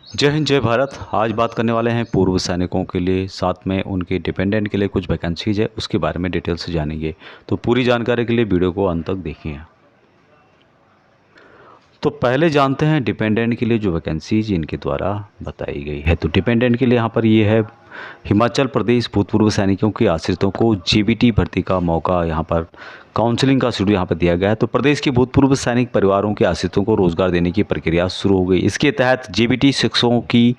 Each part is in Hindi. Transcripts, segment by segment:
जय हिंद जय भारत। आज बात करने वाले हैं पूर्व सैनिकों के लिए, साथ में उनके डिपेंडेंट के लिए कुछ वैकेंसीज है, उसके बारे में डिटेल से जानेंगे। तो पूरी जानकारी के लिए वीडियो को अंत तक देखिए। तो पहले जानते हैं डिपेंडेंट के लिए जो वैकेंसीज इनके द्वारा बताई गई है। तो डिपेंडेंट के लिए यहाँ पर ये है, हिमाचल प्रदेश भूतपूर्व सैनिकों के आश्रितों को जीबीटी भर्ती का मौका, यहाँ पर काउंसलिंग का शेड्यूल यहाँ पर दिया गया है। तो प्रदेश के भूतपूर्व सैनिक परिवारों के आश्रितों को रोजगार देने की प्रक्रिया शुरू हो गई। इसके तहत जीबीटी शिक्षकों की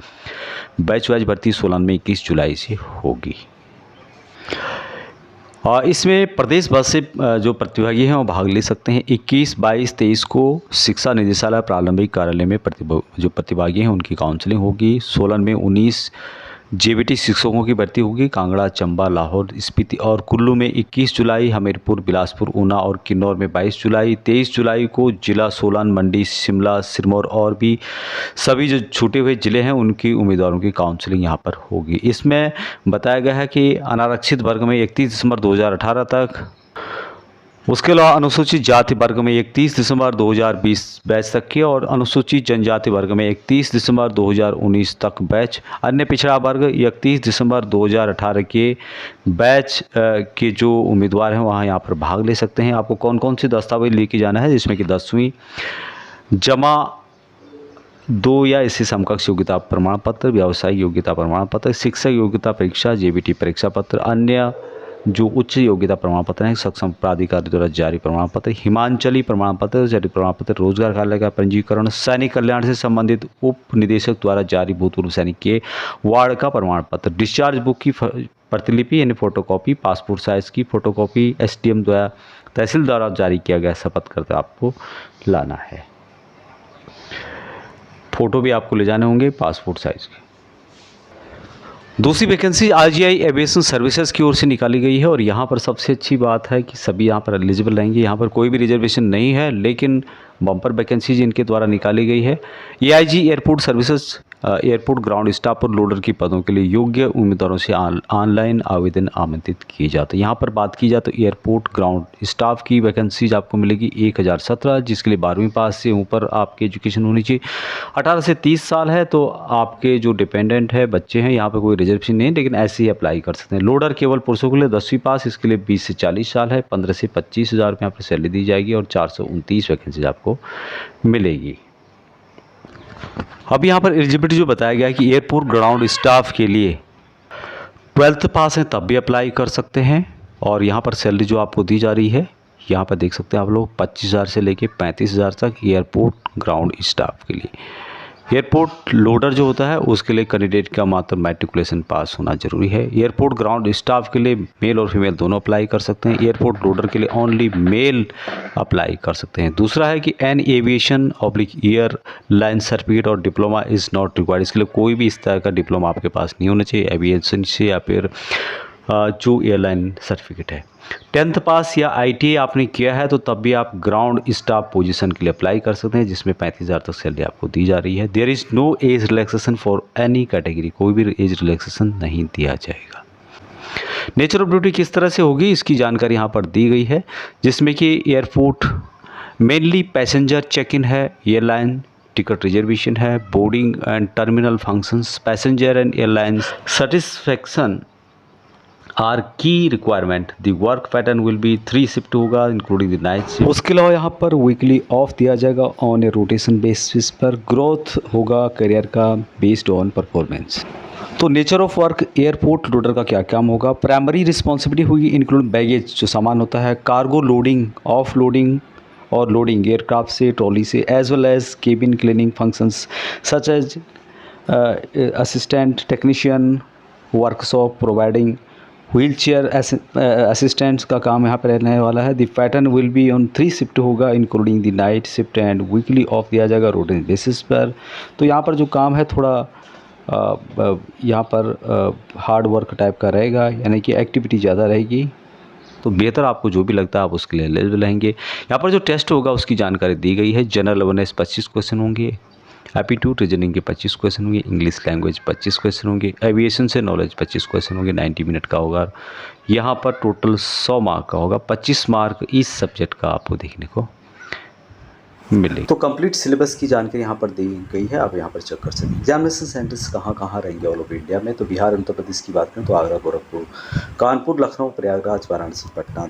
बैच वाइज भर्ती सोलन में 21 जुलाई से होगी। इसमें प्रदेश भर से जो प्रतिभागी हैं वो भाग ले सकते हैं। 21, 22, 23 को शिक्षा निदेशालय प्रारंभिक कार्यालय में जो प्रतिभागी हैं उनकी काउंसलिंग होगी। सोलन में 19 जेबीटी शिक्षकों की भर्ती होगी। कांगड़ा, चंबा, लाहौर, स्पीति और कुल्लू में 21 जुलाई, हमीरपुर, बिलासपुर, ऊना और किन्नौर में 22 जुलाई। 23 जुलाई को जिला सोलन, मंडी, शिमला, सिरमौर और भी सभी जो छूटे हुए ज़िले हैं उनकी उम्मीदवारों की काउंसलिंग यहाँ पर होगी। इसमें बताया गया है कि अनारक्षित वर्ग में 31 दिसंबर 2018 तक, उसके अलावा अनुसूचित जाति वर्ग में 31 दिसंबर 2020 बैच तक की, और अनुसूचित जनजाति वर्ग में 31 दिसंबर 2019 तक बैच। अन्य पिछड़ा वर्ग 31 दिसंबर 2018 के बैच के जो उम्मीदवार हैं वहाँ यहाँ पर भाग ले सकते हैं। आपको कौन कौन से दस्तावेज लेके जाना है, जिसमें कि 10वीं जमा 2 या इससे समकक्ष योग्यता प्रमाण पत्र, व्यावसायिक योग्यता प्रमाण पत्र, शिक्षक योग्यता परीक्षा, जेबीटी परीक्षा पत्र, अन्य जो उच्च योग्यता प्रमाण पत्र हैं, सक्षम प्राधिकारी द्वारा जारी प्रमाण पत्र, हिमांचली प्रमाण पत्र, जारी प्रमाण पत्र, रोजगार कार्यालय का पंजीकरण, सैनिक कल्याण से संबंधित उप निदेशक द्वारा जारी भूतपूर्व सैनिक के वार्ड का प्रमाण पत्र, डिस्चार्ज बुक की प्रतिलिपि यानी फोटोकॉपी, पासपोर्ट साइज की फोटोकॉपी, एसडीएम द्वारा तहसील द्वारा जारी किया गया शपथ करके आपको लाना है। फोटो भी आपको ले जाने होंगे पासपोर्ट साइज के। दूसरी वैकेंसी आरजीआई एविएशन सर्विसेज की ओर से निकाली गई है, और यहाँ पर सबसे अच्छी बात है कि सभी यहाँ पर एलिजिबल रहेंगे। यहाँ पर कोई भी रिजर्वेशन नहीं है, लेकिन बम्पर वैकेंसीज इनके द्वारा निकाली गई है। AIG airport services, airport ground staff और लोडर की पदों के लिए योग्य उम्मीदवारों से ऑनलाइन आवेदन आमंत्रित किए जाते हैं। यहाँ पर बात की जाए तो एयरपोर्ट ग्राउंड स्टाफ की वैकेंसीज आपको मिलेगी 1017, जिसके लिए 12वीं पास से ऊपर आपकी एजुकेशन होनी चाहिए। 18 से 30 साल है तो आपके जो डिपेंडेंट है, बच्चे हैं, यहाँ पर कोई रिजर्वेशन नहीं, लेकिन ऐसे ही अप्लाई कर सकते हैं। लोडर केवल पुरुषों के लिए 10वीं पास, इसके लिए 20 से 40 साल है। 15 से 25 हज़ार रुपये यहाँ पर सैलरी दी जाएगी, और 429 वैकेंसीज आपको मिलेगी। अब यहाँ पर एलिजिबिलिटी जो बताया गया है कि एयरपोर्ट ग्राउंड स्टाफ के लिए 12th पास हैं तब भी अप्लाई कर सकते हैं, और यहाँ पर सैलरी जो आपको दी जा रही है, यहाँ पर देख सकते हैं आप लोग, 25,000 से लेके 35,000 तक एयरपोर्ट ग्राउंड स्टाफ के लिए। एयरपोर्ट लोडर जो होता है उसके लिए कैंडिडेट का मात्र मैट्रिकुलेशन पास होना जरूरी है। एयरपोर्ट ग्राउंड स्टाफ के लिए मेल और फीमेल दोनों अप्लाई कर सकते हैं। एयरपोर्ट लोडर के लिए ओनली मेल अप्लाई कर सकते हैं। दूसरा है कि an aviation oblique airline certificate और डिप्लोमा इज़ नॉट रिक्वायर्ड, इसके लिए कोई भी इस तरह का डिप्लोमा आपके पास नहीं होना चाहिए एविएशन से, या फिर जो एयरलाइन सर्टिफिकेट है। 10th पास या आईटीआई आपने किया है तो तब भी आप ग्राउंड स्टाफ पोजीशन के लिए अप्लाई कर सकते हैं, जिसमें 35,000 तक सैलरी आपको दी जा रही है। There is no age relaxation for any category, कोई भी एज रिलैक्सेशन नहीं दिया जाएगा। नेचर ऑफ ड्यूटी किस तरह से होगी इसकी जानकारी यहाँ पर दी गई है, जिसमें कि airport mainly passenger check in है, एयरलाइन टिकट रिजर्वेशन है, boarding and terminal functions, passenger and airline satisfaction are की requirement. The work pattern will be 3 shift होगा इंक्लूडिंग द नाइट शिफ्ट। उसके अलावा यहाँ पर वीकली ऑफ दिया जाएगा ऑन ए रोटेशन बेसिस पर। ग्रोथ होगा करियर का बेस्ड ऑन परफॉर्मेंस। तो nature of work airport loader का क्या काम होगा। प्राइमरी रिस्पॉन्सिबिलिटी होगी इंक्लूड बैगेज, जो सामान होता है, कार्गो लोडिंग, ऑफ लोडिंग और लोडिंग एयरक्राफ्ट से, ट्रॉली से, as well as cabin cleaning functions such as assistant technician, workshop providing wheelchair assistants का काम यहाँ पर रहने वाला है। The pattern will be on 3 shift होगा including the night shift, and weekly off दिया जाएगा रोटेशन बेसिस पर। तो यहाँ पर जो काम है थोड़ा यहाँ पर हार्ड वर्क टाइप का रहेगा, यानी कि एक्टिविटी ज़्यादा रहेगी, तो बेहतर आपको जो भी लगता है आप उसके लिए एलिजिबल रहेंगे। यहाँ पर जो टेस्ट होगा उसकी जानकारी दी गई है। जनरल अवेयरनेस 25 क्वेश्चन होंगे, एप्टीट्यूड रीजनिंग के 25 क्वेश्चन होंगे, इंग्लिश लैंग्वेज 25 क्वेश्चन होंगे, एविएशन से नॉलेज 25 क्वेश्चन होंगे, 90 मिनट का होगा। यहाँ पर टोटल 100 मार्क का होगा, 25 मार्क इस सब्जेक्ट का आपको देखने को मिलेगी। तो कंप्लीट सिलेबस की जानकारी यहाँ पर दी गई है, आप यहाँ पर चेक कर सकते हैं। एग्जामिनेशन सेंटर्स कहाँ कहाँ रहेंगे ऑल ओवर इंडिया में, तो बिहार उत्तर प्रदेश की बात करें तो आगरा, गोरखपुर, कानपुर, लखनऊ, प्रयागराज, वाराणसी, पटना,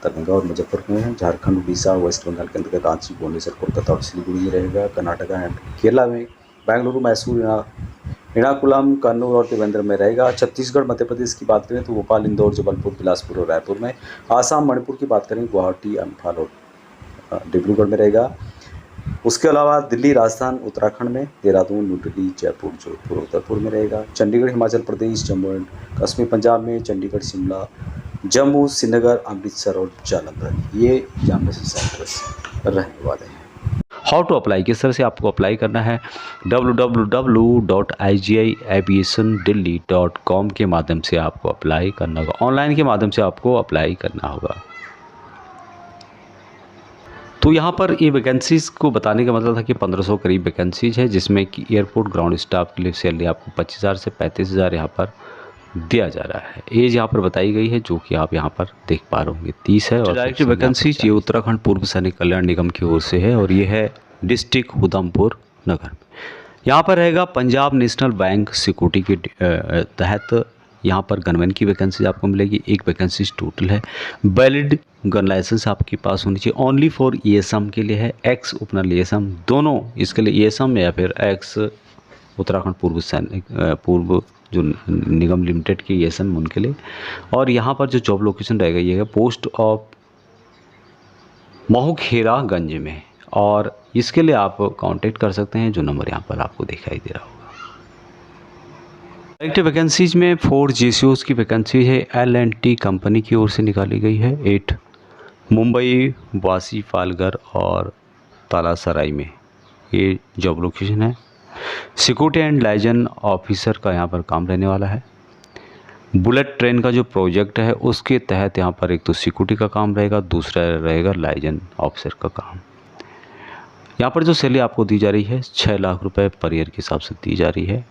दरभंगा और मुजफ्फरपुर में है। झारखंड, उड़ीसा, वेस्ट बंगाल के अंतर्गत रांची, भुवनेश्वर, कोलकाता और सिलीगुड़ी में रहेगा। कर्नाटका एंड केरला में बेंगलुरु, मैसूर, एर्नाकुलम, कन्नौज और त्रिवेंद्रम में रहेगा। छत्तीसगढ़, मध्य प्रदेश की बात करें तो भोपाल, इंदौर, जबलपुर, बिलासपुर और रायपुर में। आसाम, मणिपुर की बात करें गुवाहाटी, अम्फाल और डिब्रूगढ़ में रहेगा। उसके अलावा दिल्ली, राजस्थान, उत्तराखंड में देहरादून, न्यू दिल्ली, जयपुर, जोधपुर, उदयपुर में रहेगा। चंडीगढ़, हिमाचल प्रदेश, जम्मू एंड कश्मीर, पंजाब में। चंडीगढ़, शिमला, जम्मू, श्रीनगर, अमृतसर और जालंधर, ये एग्जामिनेशन सेंटर्स रहने वाले हैं। हाउ टू अप्लाई, किस तरह से आपको अप्लाई करना है, www.igiaviationdelhi.com के माध्यम से आपको अप्लाई करना होगा। ऑनलाइन के माध्यम से आपको अप्लाई करना होगा। तो यहाँ पर ये वैकेंसीज़ को बताने का मतलब था कि 1500 करीब वैकेंसीज है, जिसमें कि एयरपोर्ट ग्राउंड स्टाफ के लिए सैलरी आपको 25,000 से 35,000 यहाँ पर दिया जा रहा है। एज यहाँ पर बताई गई है जो कि आप यहाँ पर देख पा रहे होंगे 30 है। और डायरेक्ट वैकेंसी ये उत्तराखंड पूर्व सैनिक कल्याण निगम की ओर से है और ये है डिस्ट्रिक्ट उधमपुर नगर में। यहाँ पर रहेगा पंजाब नेशनल बैंक सिक्योरिटी के तहत यहाँ पर गनमैन की वैकेंसी आपको मिलेगी। एक वैकेंसी टोटल है। वैलिड गन लाइसेंस आपके पास होनी चाहिए। ओनली फॉर ESM के लिए है, एक्स उपनल ESM दोनों इसके लिए, ESM या फिर एक्स उत्तराखंड पूर्व सैनिक पूर्व जो निगम लिमिटेड की ESM उनके लिए। और यहाँ पर जो जॉब लोकेशन रहेगा ये है पोस्ट ऑफ महुखेरागंज में, और इसके लिए आप कांटेक्ट कर सकते हैं जो नंबर यहाँ पर आपको दिखाई दे रहा होगा। डायरेक्ट वैकेंसीज में 4 GCOs की वैकेंसी है, L&T कंपनी की ओर से निकाली गई है। 8 मुंबई, वासी, पालघर और तालासराय में ये जॉब लोकेशन है। सिक्योरिटी एंड लाइजन ऑफिसर का यहाँ पर काम रहने वाला है। बुलेट ट्रेन का जो प्रोजेक्ट है उसके तहत यहाँ पर एक तो सिक्योरिटी का काम रहेगा, दूसरा रहेगा लाइजन ऑफिसर का काम। यहाँ पर जो सैलरी आपको दी जा रही है 6 लाख रुपए पर ईयर के हिसाब से दी जा रही है।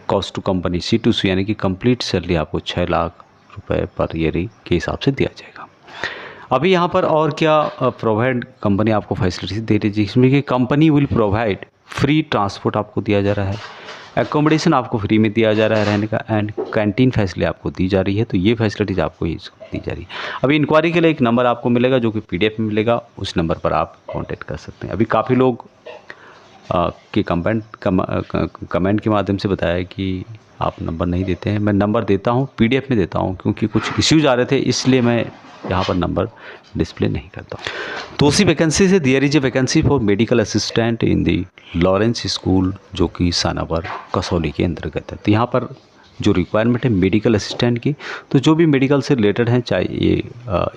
कॉस्ट टू कंपनी C2C यानी कि कंप्लीट सैलरी आपको 6 लाख रुपए पर ईयर के हिसाब से दिया जाएगा। अभी यहाँ पर और क्या प्रोवाइड कंपनी आपको फैसिलिटीज दे रही है, जिसमें कि company will provide free transport आपको दिया जा रहा है, एकोमोडेशन आपको फ्री में दिया जा रहा है रहने का, एंड कैंटीन फैसिलिटी आपको दी जा रही है। तो ये फैसिलिटीज आपको दी जा रही है। अभी इंक्वायरी के लिए एक नंबर आपको मिलेगा जो कि PDF में मिलेगा, उस नंबर पर आप कॉन्टेक्ट कर सकते हैं। अभी काफ़ी लोग कि कमेंट के माध्यम से बताया कि आप नंबर नहीं देते हैं। मैं नंबर देता हूं, PDF में देता हूं, क्योंकि कुछ इश्यूज आ रहे थे इसलिए मैं यहाँ पर नंबर डिस्प्ले नहीं करता हूँ। तो उसी वैकेंसी से there is a vacancy for medical assistant in the Lawrence school, जो कि सानावर कसौली के अंतर्गत है। तो यहाँ पर जो रिक्वायरमेंट है मेडिकल असिस्टेंट की, तो जो भी मेडिकल से रिलेटेड हैं, चाहे ये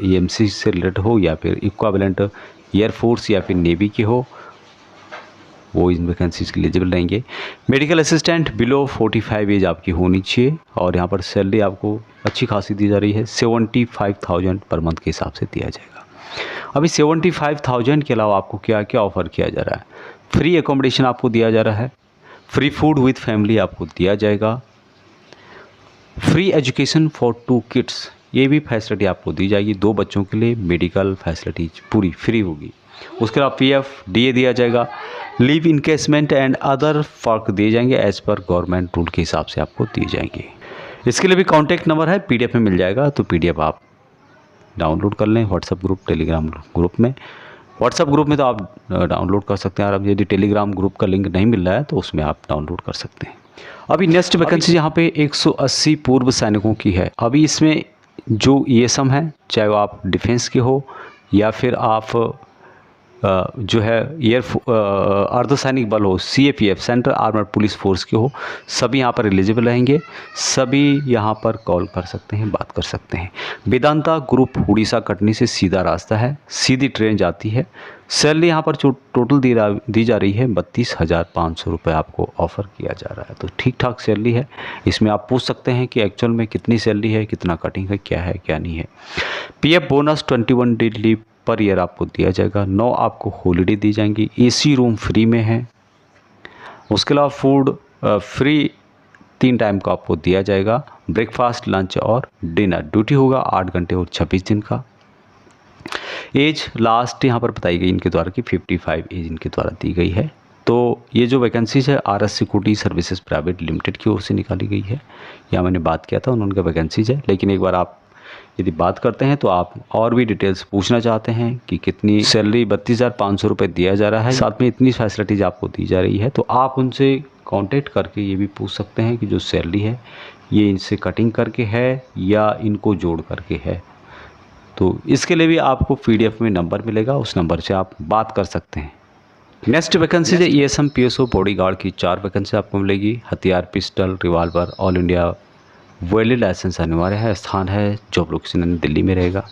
EMC से रिलेटेड हो या फिर इक्विवेलेंट एयरफोर्स या फिर नेवी के हो, वो इन वैकेंसीज के एलिजिबल रहेंगे। मेडिकल असिस्टेंट बिलो 45 एज आपकी होनी चाहिए, और यहाँ पर सैलरी आपको अच्छी खासी दी जा रही है। 75,000 पर मंथ के हिसाब से दिया जाएगा। अभी 75,000 के अलावा आपको क्या क्या ऑफ़र किया जा रहा है? फ्री एकोमोडेशन आपको दिया जा रहा है, फ्री फूड विथ फैमिली आपको दिया जाएगा, फ्री एजुकेशन फॉर 2 किड्स, ये भी फैसिलिटी आपको दी जाएगी। 2 बच्चों के लिए मेडिकल फैसिलिटीज पूरी फ्री होगी। उसके अलावा PF DA दिया जाएगा, लीव इनकेसमेंट एंड अदर फ़र्क दिए जाएंगे एज़ पर गवर्नमेंट रूल के हिसाब से आपको दिए जाएंगे। इसके लिए भी कॉन्टैक्ट नंबर है, PDF में मिल जाएगा, तो PDF आप डाउनलोड कर लें व्हाट्सएप ग्रुप, टेलीग्राम ग्रुप में। व्हाट्सएप ग्रुप में तो आप डाउनलोड कर सकते हैं, और अब यदि टेलीग्राम ग्रुप का लिंक नहीं मिल रहा है तो उसमें आप डाउनलोड कर सकते हैं। अभी नेक्स्ट वैकेंसी यहाँ पे 180 पूर्व सैनिकों की है। अभी इसमें जो ESM है, चाहे वो आप डिफेंस के हो या फिर आप जो है अर्धसैनिक बल हो, CAPF central armoured police force के हो, सभी यहाँ पर एलिजिबल रहेंगे। सभी यहाँ पर कॉल कर सकते हैं, बात कर सकते हैं। वेदांता ग्रुप उड़ीसा कटनी से सीधा रास्ता है, सीधी ट्रेन जाती है। सैलरी यहाँ पर जो टोटल दी जा रही है 32,500 रुपये आपको ऑफ़र किया जा रहा है। तो ठीक ठाक सैलरी है। इसमें आप पूछ सकते हैं कि एक्चुअल में कितनी सैलरी है, कितना कटिंग है, क्या नहीं है। PF bonus 21 day leave per year आपको दिया जाएगा। 9 आपको हॉलीडे दी जाएंगी। AC रूम फ्री में है। उसके अलावा फूड फ्री 3 टाइम का आपको दिया जाएगा। ब्रेकफास्ट, लंच और डिनर। ड्यूटी होगा 8 घंटे और 26 दिन का। एज लास्ट यहाँ पर बताई गई इनके द्वारा कि 55 एज इनके द्वारा दी गई है। तो ये जो वैकेंसीज है RS security services private limited की ओर से निकाली गई है। यहाँ मैंने बात किया था उनका वैकेंसीज है, लेकिन एक बार आप यदि बात करते हैं तो आप और भी डिटेल्स पूछना चाहते हैं कि कितनी सैलरी 32,500 रुपये दिया जा रहा है, साथ में इतनी फैसिलिटीज़ आपको दी जा रही है, तो आप उनसे कांटेक्ट करके ये भी पूछ सकते हैं कि जो सैलरी है ये इनसे कटिंग करके है या इनको जोड़ करके है। तो इसके लिए भी आपको PDF में नंबर मिलेगा, उस नंबर से आप बात कर सकते हैं। नेक्स्ट वैकेंसी है ESM PSO बॉडीगार्ड की 4 वैकेंसी आपको मिलेगी। हथियार, pistol, revolver, all India valid licence अनिवार्य है। स्थान है जॉब लोकेशन दिल्ली में रहेगा।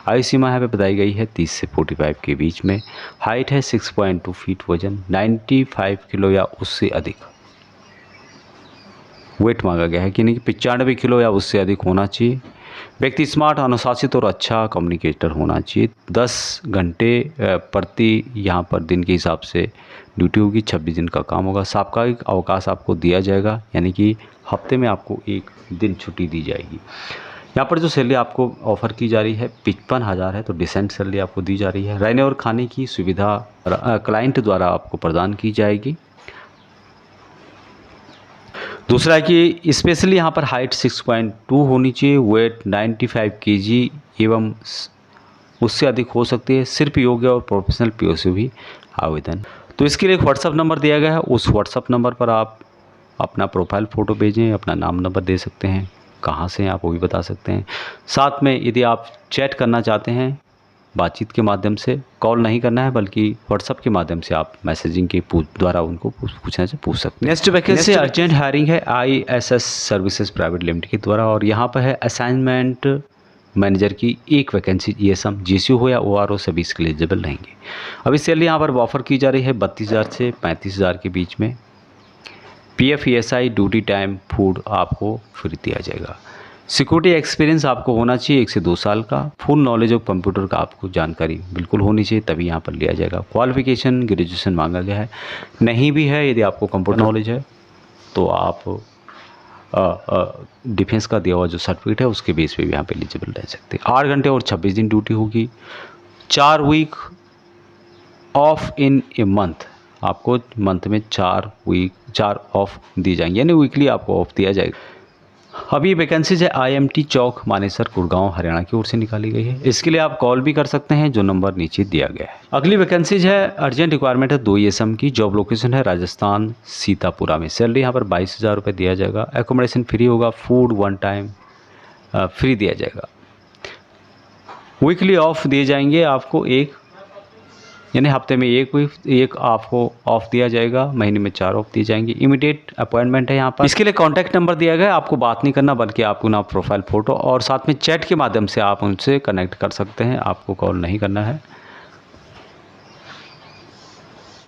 आयु सीमा यहाँ पे बताई गई है 30 से 45 के बीच में। हाइट है 6.2 फीट, वजन 95 किलो या उससे अधिक। वेट मांगा गया है कि नहीं 95 किलो या उससे अधिक होना चाहिए। व्यक्ति स्मार्ट, अनुशासित और अच्छा कम्युनिकेटर होना चाहिए। 10 घंटे प्रति यहाँ पर दिन के हिसाब से ड्यूटी होगी। 26 दिन का काम होगा। साप्ताहिक अवकाश आपको दिया जाएगा, यानी कि हफ्ते में आपको 1 दिन छुट्टी दी जाएगी। यहाँ पर जो सैलरी आपको ऑफ़र की जा रही है 55,000 है, तो डिसेंट सैलरी आपको दी जा रही है। रहने और खाने की सुविधा क्लाइंट द्वारा आपको प्रदान की जाएगी। दूसरा है कि स्पेशली यहाँ पर हाइट 6.2 होनी चाहिए, वेट 95 kg एवं उससे अधिक हो सकती है। सिर्फ योग्य और प्रोफेशनल PSO भी आवेदन। तो इसके लिए एक व्हाट्सअप नंबर दिया गया है, उस व्हाट्सअप नंबर पर आप अपना प्रोफाइल फ़ोटो भेजें, अपना नाम नंबर दे सकते हैं, कहाँ से हैं आप वो भी बता सकते हैं। साथ में यदि आप चैट करना चाहते हैं बातचीत के माध्यम से, कॉल नहीं करना है बल्कि व्हाट्सअप के माध्यम से आप मैसेजिंग के द्वारा उनको पूछने से पूछ सकते हैं। नेक्स्ट वैकेंसी अर्जेंट हायरिंग है ISS सर्विसेज प्राइवेट लिमिटेड के द्वारा, और यहाँ पर है असाइनमेंट मैनेजर की 1 वैकेंसी। ESM GCU हो या ORO सभी इसके लिए एलिजिबल रहेंगे। अभी सैलरी यहाँ पर ऑफर की जा रही है 32,000 से 35,000 के बीच में। PF ESI duty time food आपको फ्री दिया जाएगा। सिक्योरिटी एक्सपीरियंस आपको होना चाहिए 1 से 2 साल का। फुल नॉलेज ऑफ कंप्यूटर का आपको जानकारी बिल्कुल होनी चाहिए, तभी यहाँ पर लिया जाएगा। क्वालिफिकेशन ग्रेजुएशन मांगा गया है, नहीं भी है यदि आपको कंप्यूटर नॉलेज है तो आप डिफेंस का दिया हुआ जो सर्टिफिकेट है उसके बेस पे भी यहाँ पे एलिजिबल रह सकते हैं। 8 घंटे और 26 दिन ड्यूटी होगी। 4 week off in a month, आपको मंथ में 4 ऑफ दी जाएंगे, यानी वीकली आपको ऑफ दिया जाएगा। अभी वैकेंसीज है IMT चौक मानेसर गुड़गांव हरियाणा की ओर से निकाली गई है। इसके लिए आप कॉल भी कर सकते हैं, जो नंबर नीचे दिया गया है। अगली वैकेंसीज है अर्जेंट रिक्वायरमेंट है 2 ESM की। जॉब लोकेशन है राजस्थान सीतापुरा में। सैलरी यहाँ पर 22,000 रुपये दिया जाएगा। एकोमोडेशन फ्री होगा। फूड 1 टाइम फ्री दिया जाएगा। वीकली ऑफ दिए जाएंगे आपको, यानी हफ्ते में एक आपको ऑफ दिया जाएगा। महीने में 4 ऑफ दिए जाएंगे। इमीडिएट अपॉइंटमेंट है यहाँ पर। इसके लिए कॉन्टैक्ट नंबर दिया गया है, आपको बात नहीं करना बल्कि आपको ना प्रोफाइल फ़ोटो और साथ में चैट के माध्यम से आप उनसे कनेक्ट कर सकते हैं, आपको कॉल नहीं करना है।